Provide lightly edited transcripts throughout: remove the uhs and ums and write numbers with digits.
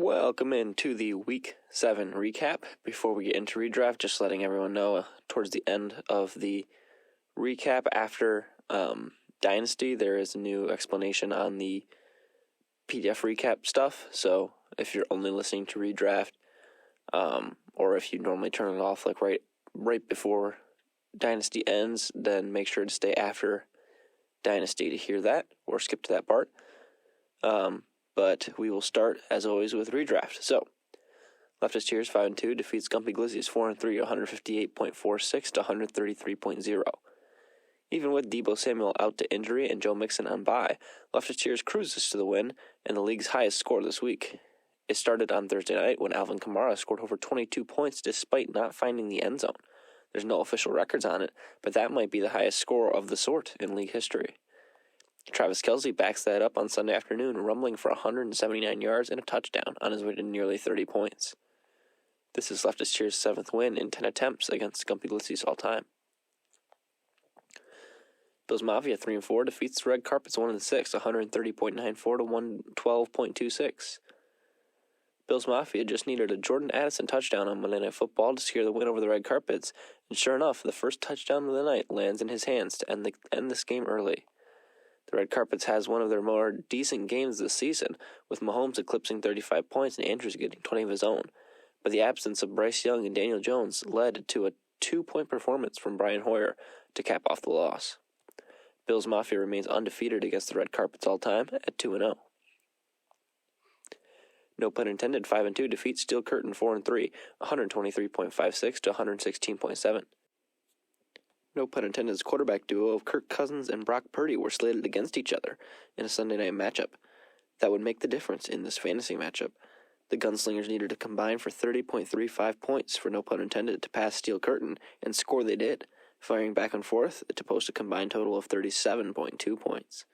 Welcome into the Week 7 recap. Before we get into redraft, just letting everyone know towards the end of the recap after Dynasty, there is a new explanation on the PDF recap stuff. So if you're only listening to redraft, or if you normally turn it off like right before Dynasty ends, then make sure to stay after Dynasty to hear that, or skip to that part. But we will start, as always, with redraft. So, Leftist Cheers 5-2 defeats Gumpy Glizzies 4-3, 158.46 to 133.0. Even with Deebo Samuel out to injury and Joe Mixon on bye, Leftist Cheers cruises to the win and the league's highest score this week. It started on Thursday night when Alvin Kamara scored over 22 points despite not finding the end zone. There's no official records on it, but that might be the highest score of the sort in league history. Travis Kelce backs that up on Sunday afternoon, rumbling for 179 yards and a touchdown on his way to nearly 30 points. This is Leftist Cheers' 7th win in 10 attempts against Gumpy Glizzies all time. Bills Mafia 3-4 defeats the Red Carpets 1-6, 130.94 to 112.26. Bills Mafia just needed a Jordan Addison touchdown on Monday Night Football to secure the win over the Red Carpets, and sure enough, the first touchdown of the night lands in his hands to end this game early. The Red Carpets has one of their more decent games this season, with Mahomes eclipsing 35 points and Andrews getting 20 of his own. But the absence of Bryce Young and Daniel Jones led to a 2-point performance from Brian Hoyer to cap off the loss. Bills Mafia remains undefeated against the Red Carpets all time at 2-0. No pun intended, 5-2 defeats Steel Curtain 4-3, 123.56 to 116.7. No pun intended's quarterback duo of Kirk Cousins and Brock Purdy were slated against each other in a Sunday night matchup. That would make the difference in this fantasy matchup. The Gunslingers needed to combine for 30.35 points, for no pun intended, to pass Steel Curtain, and score they did, firing back and forth to post a combined total of 37.2 points.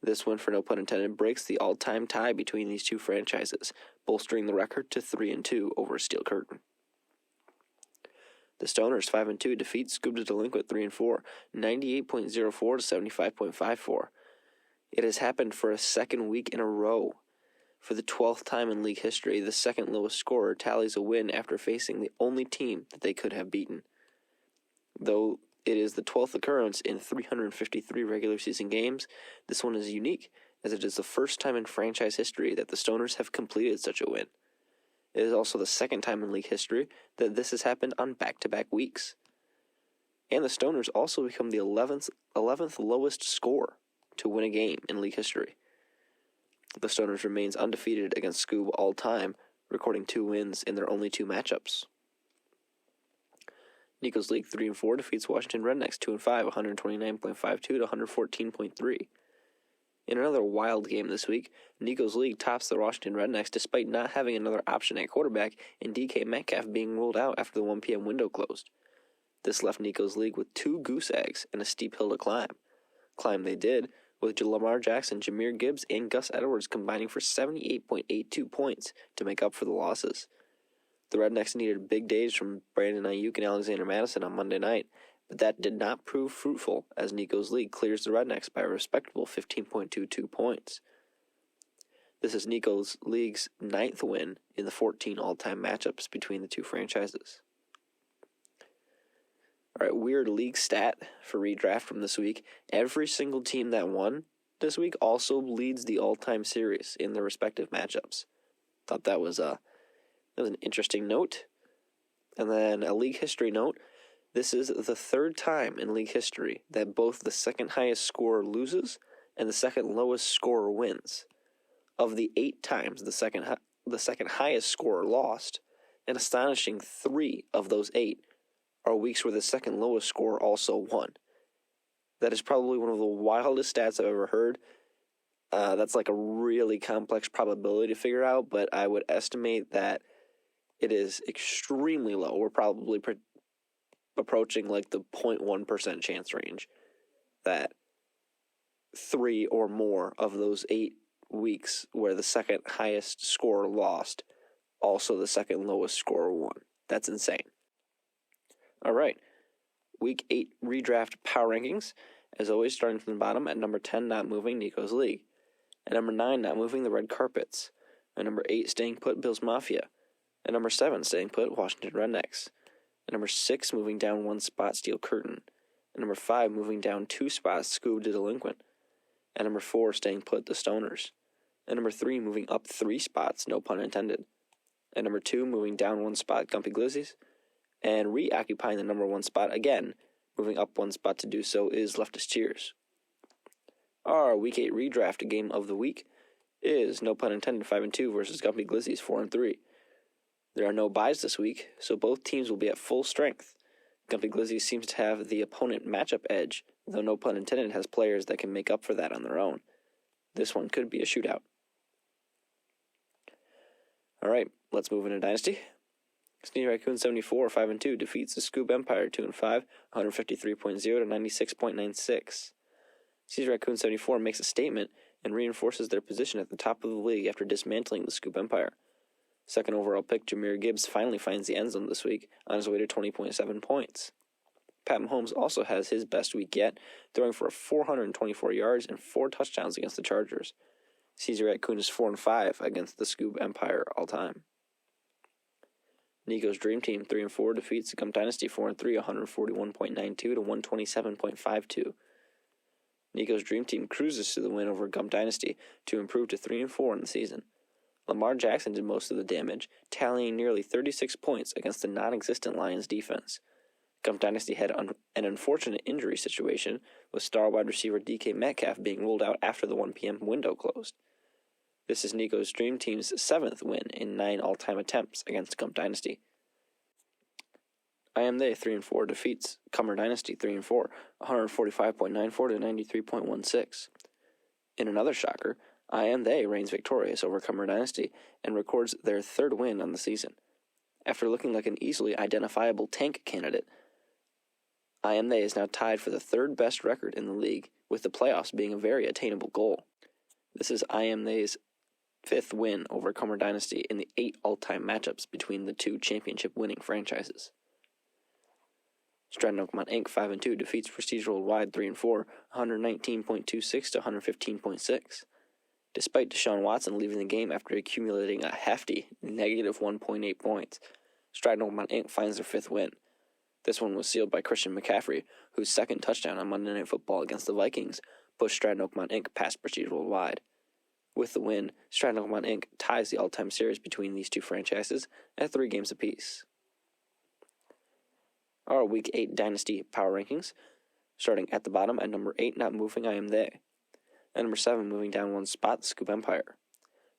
This win, for no pun intended, breaks the all-time tie between these two franchises, bolstering the record to 3-2 over Steel Curtain. The Stoners 5-2 defeat Scoob the Delinquent 3-4, 98.04 to 75.54. It has happened for a second week in a row. For the 12th time in league history, the second lowest scorer tallies a win after facing the only team that they could have beaten. Though it is the 12th occurrence in 353 regular season games, this one is unique, as it is the first time in franchise history that the Stoners have completed such a win. It is also the second time in league history that this has happened on back-to-back weeks. And the Stoners also become the 11th lowest score to win a game in league history. The Stoners remains undefeated against Scoob all time, recording 2 wins in their only 2 matchups. Nico's League 3-4 defeats Washington Rednecks 2-5, 129.52 to 114.3. In another wild game this week, Nico's League tops the Washington Rednecks despite not having another option at quarterback and DK Metcalf being ruled out after the 1 p.m. window closed. This left Nico's League with 2 goose eggs and a steep hill to climb. Climb they did, with Lamar Jackson, Jahmyr Gibbs, and Gus Edwards combining for 78.82 points to make up for the losses. The Rednecks needed big days from Brandon Ayuk and Alexander Mattison on Monday night, but that did not prove fruitful as Nico's League clears the Rednecks by a respectable 15.22 points. This is Nico's League's 9th win in the 14 all-time matchups between the two franchises. All right, weird league stat for redraft from this week. Every single team that won this week also leads the all-time series in their respective matchups. Thought that was an interesting note. And then a league history note. This is the 3rd time in league history that both the second highest scorer loses and the second lowest scorer wins. Of the 8 times the second highest scorer lost, an astonishing 3 of those 8 are weeks where the second lowest scorer also won. That is probably one of the wildest stats I've ever heard. That's like a really complex probability to figure out, but I would estimate that it is extremely low. We're probably approaching like the 0.1% chance range that 3 or more of those 8 weeks where the second highest scorer lost, also the second lowest scorer won. That's insane. All right, Week 8 redraft power rankings. As always, starting from the bottom at number 10, not moving, Nico's League. At number 9, not moving, the Red Carpets. At number 8, staying put, Bills Mafia. At number 7, staying put, Washington Rednecks. At number 6, moving down 1 spot, Steel Curtain. At number 5, moving down 2 spots, Scoob the Delinquent. At number 4, staying put, The Stoners. At number 3, moving up 3 spots, no pun intended. At number 2, moving down 1 spot, Gumpy Glizzies. And reoccupying the number 1 spot again, moving up 1 spot to do so, is Leftist Cheers. Our Week 8 redraft game of the week is, no pun intended, 5-2 versus Gumpy Glizzies 4-3. There are no byes this week, so both teams will be at full strength. Gumpy Glizzies seems to have the opponent matchup edge, though no pun intended has players that can make up for that on their own. This one could be a shootout. Alright, let's move into Dynasty. Sneezy Raccoon 74, 5-2, defeats the Scoob Empire 2-5, 153.0 to 96.96. Sneezy Raccoon 74 makes a statement and reinforces their position at the top of the league after dismantling the Scoob Empire. Second overall pick Jahmyr Gibbs finally finds the end zone this week on his way to 20.7 points. Pat Mahomes also has his best week yet, throwing for 424 yards and 4 touchdowns against the Chargers. Sneezy Raccoon is 4-5 against the Scoob Empire all-time. Nico's Dream Team 3-4 defeats Gump Dynasty 4-3, 141.92 to 127.52. Nico's Dream Team cruises to the win over Gump Dynasty to improve to 3-4 in the season. Lamar Jackson did most of the damage, tallying nearly 36 points against the non-existent Lions defense. Gump Dynasty had an unfortunate injury situation, with star wide receiver DK Metcalf being ruled out after the 1 p.m. window closed. This is Nico's Dream Team's 7th win in 9 all-time attempts against Gump Dynasty. I Am They 3-4 defeats Cummer Dynasty 3-4, 145.94 to 93.16. In another shocker, I Am They reigns victorious over Cummer Dynasty and records their 3rd win on the season. After looking like an easily identifiable tank candidate, I Am They is now tied for the 3rd best record in the league, with the playoffs being a very attainable goal. This is I Am They's 5th win over Cummer Dynasty in the 8 all-time matchups between the 2 championship-winning franchises. Stratton Oakmont Inc. 5-2 defeats Prestige Worldwide 3-4, 119.26 to 115.6. Despite Deshaun Watson leaving the game after accumulating a hefty negative 1.8 points, Stratton Oakmont Inc. finds their 5th win. This one was sealed by Christian McCaffrey, whose 2nd touchdown on Monday Night Football against the Vikings pushed Stratton Oakmont Inc. past Prestige Worldwide. With the win, Stratton Oakmont Inc. ties the all-time series between these 2 franchises at 3 games apiece. Our Week 8 Dynasty Power Rankings, starting at the bottom at number 8, not moving, I Am They. At number 7, moving down 1 spot, the Scoob Empire.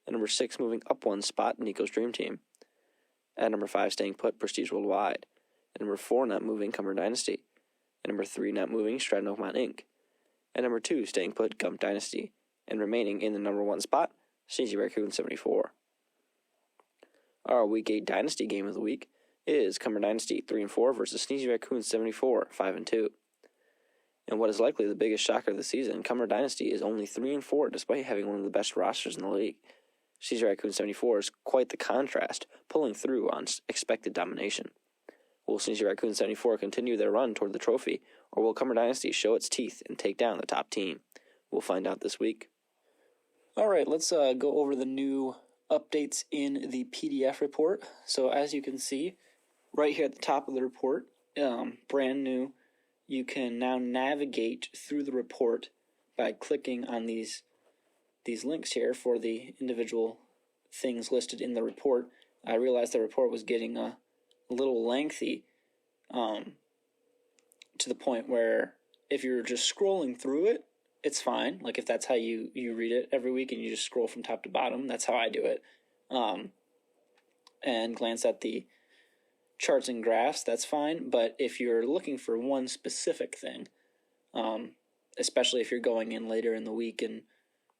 At number 6, moving up 1 spot, Nico's Dream Team. At number 5, staying put, Prestige Worldwide. At number 4, not moving, Cummer Dynasty. At number 3, not moving, Stratton Oakmont Inc. At number 2, staying put, Gump Dynasty. And remaining in the number 1 spot, Sneezy Raccoon 74. Our Week 8 Dynasty game of the week is Cummer Dynasty 3-4 versus Sneezy Raccoon 74, 5-2. And what is likely the biggest shocker of the season, Cummer Dynasty is only 3-4 despite having one of the best rosters in the league. Sneezy Raccoon 74 is quite the contrast, pulling through on expected domination. Will Sneezy Raccoon 74 continue their run toward the trophy, or will Cummer Dynasty show its teeth and take down the top team? We'll find out this week. Alright, let's go over the new updates in the PDF report. So as you can see, right here at the top of the report, brand new, you can now navigate through the report by clicking on these links here for the individual things listed in the report. I realized the report was getting a little lengthy, to the point where if you're just scrolling through it, it's fine. Like if that's how you read it every week and you just scroll from top to bottom, that's how I do it. And glance at the charts and graphs, that's fine. But if you're looking for one specific thing, especially if you're going in later in the week and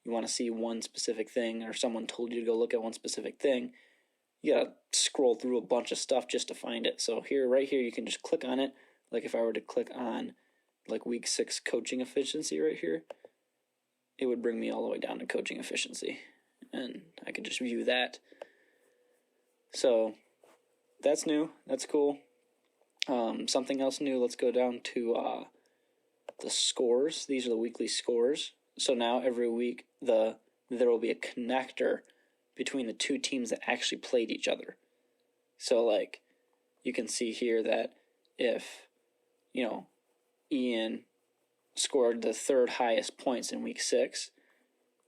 you want to see one specific thing, or someone told you to go look at one specific thing, you gotta scroll through a bunch of stuff just to find it. So right here, you can just click on it. Like if I were to click on like week 6 coaching efficiency right here, it would bring me all the way down to coaching efficiency, and I could just view that. So that's new. That's cool. Something else new. Let's go down to the scores. These are the weekly scores. So now every week there will be a connector between the two teams that actually played each other. So, like, you can see here that if, Ian scored the third highest points in week 6,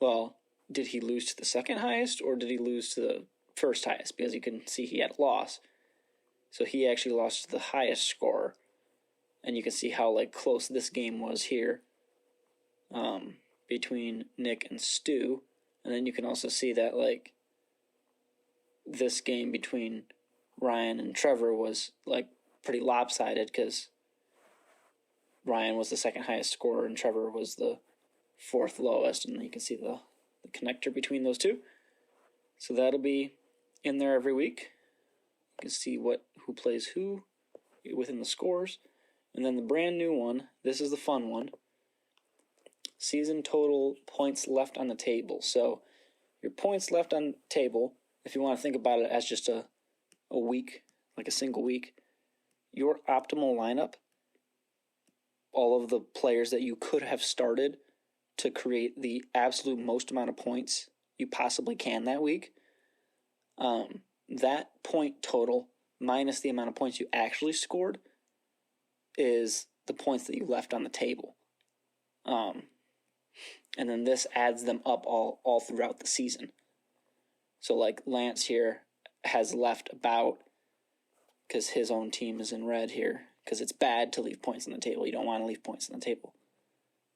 well, did he lose to the second highest or did he lose to the first highest? Because you can see he had a loss. So he actually lost to the highest score. And you can see how, close this game was here between Nick and Stu. And then you can also see that, this game between Ryan and Trevor was, pretty lopsided because Ryan was the second highest scorer and Trevor was the fourth lowest. And you can see the connector between those two. So that'll be in there every week. You can see who plays who within the scores. And then the brand new one, this is the fun one. Season total points left on the table. So your points left on the table, if you want to think about it as just a week, like a single week, your optimal lineup, all of the players that you could have started to create the absolute most amount of points you possibly can that week, that point total minus the amount of points you actually scored is the points that you left on the table. And then this adds them up all throughout the season. So Lance here has left about, because his own team is in red here, because it's bad to leave points on the table. You don't want to leave points on the table.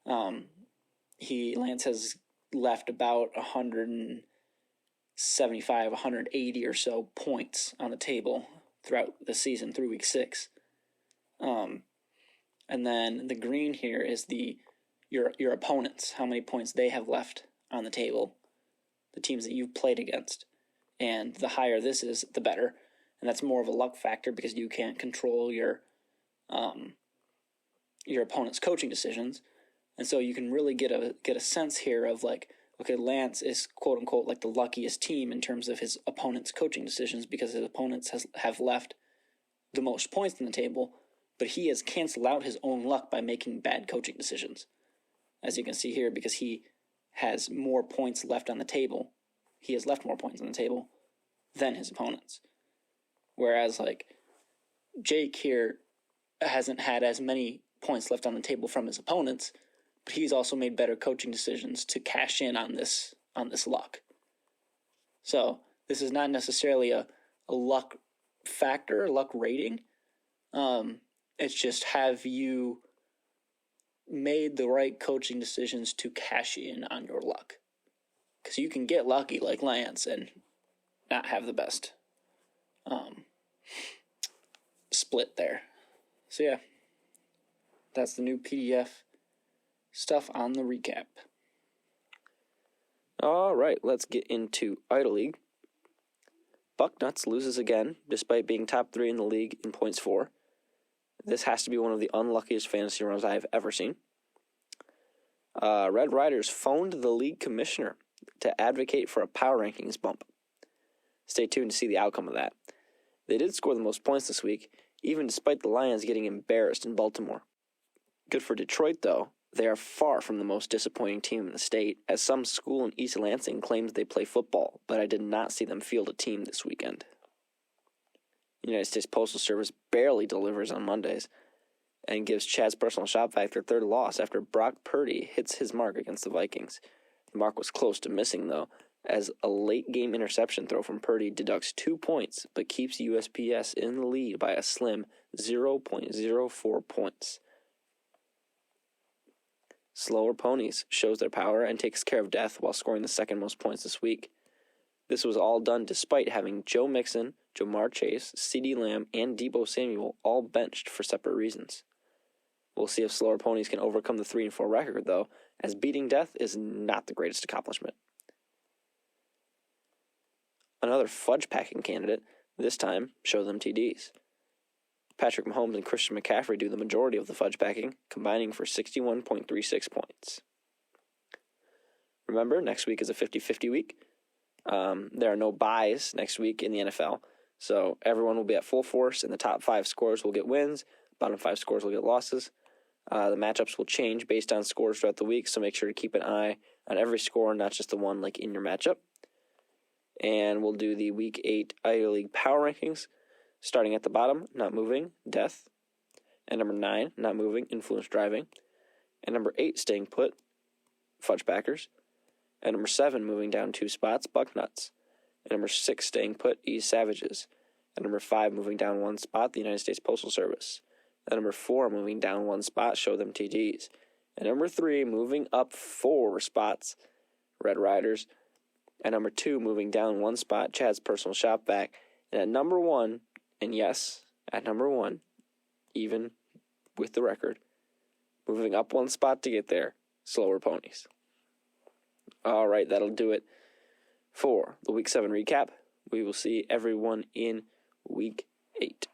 Lance has left about 175, 180 or so points on the table throughout the season through week 6. And then the green here is your opponents, how many points they have left on the table, the teams that you've played against. And the higher this is, the better. And that's more of a luck factor because you can't control your opponent's coaching decisions. And so you can really get a sense here of okay, Lance is quote unquote the luckiest team in terms of his opponent's coaching decisions because his opponents have left the most points on the table, but he has canceled out his own luck by making bad coaching decisions. As you can see here, because he has more points left on the table, he has left more points on the table than his opponents. Whereas Jake here hasn't had as many points left on the table from his opponents, but he's also made better coaching decisions to cash in on this luck. So this is not necessarily a luck factor, luck rating. It's just, have you made the right coaching decisions to cash in on your luck? Because you can get lucky like Lance and not have the best split there. So yeah, that's the new PDF stuff on the recap. All right, let's get into Idle League. Bucknuts loses again, despite being top 3 in the league in points for. This has to be one of the unluckiest fantasy runs I have ever seen. Red Riders phoned the league commissioner to advocate for a power rankings bump. Stay tuned to see the outcome of that. They did score the most points this week, even despite the Lions getting embarrassed in Baltimore. Good for Detroit, though. They are far from the most disappointing team in the state, as some school in East Lansing claims they play football, but I did not see them field a team this weekend. The United States Postal Service barely delivers on Mondays and gives Chad's personal shop vac their third loss after Brock Purdy hits his mark against the Vikings. The mark was close to missing, though, as a late-game interception throw from Purdy deducts 2 points, but keeps USPS in the lead by a slim 0.04 points. Slower Ponies shows their power and takes care of death while scoring the second most points this week. This was all done despite having Joe Mixon, Jamar Chase, CeeDee Lamb, and Deebo Samuel all benched for separate reasons. We'll see if Slower Ponies can overcome the 3-4 record, though, as beating death is not the greatest accomplishment. Another fudge packing candidate, this time show them TDs. Patrick Mahomes and Christian McCaffrey do the majority of the fudge packing, combining for 61.36 points. Remember, next week is a 50-50 week. There are no buys next week in the NFL, so everyone will be at full force, and the top 5 scores will get wins, bottom 5 scores will get losses. The matchups will change based on scores throughout the week, so make sure to keep an eye on every score, not just the one in your matchup. And we'll do the Week 8 Idle League Power Rankings. Starting at the bottom, not moving, Death. And number 9, not moving, Influence Driving. And number 8, staying put, Fudgebackers. And number 7, moving down 2 spots, Bucknuts. And number 6, staying put, East Savages. And number 5, moving down 1 spot, the United States Postal Service. And number 4, moving down 1 spot, Show Them TDs. And number 3, moving up 4 spots, Red Riders. And number 2, moving down 1 spot, Chad's Personal Shop Vac. And at number 1, and yes, at number 1, even with the record, moving up 1 spot to get there, Slower Ponies. All right, that'll do it for the Week 7 recap. We will see everyone in Week 8.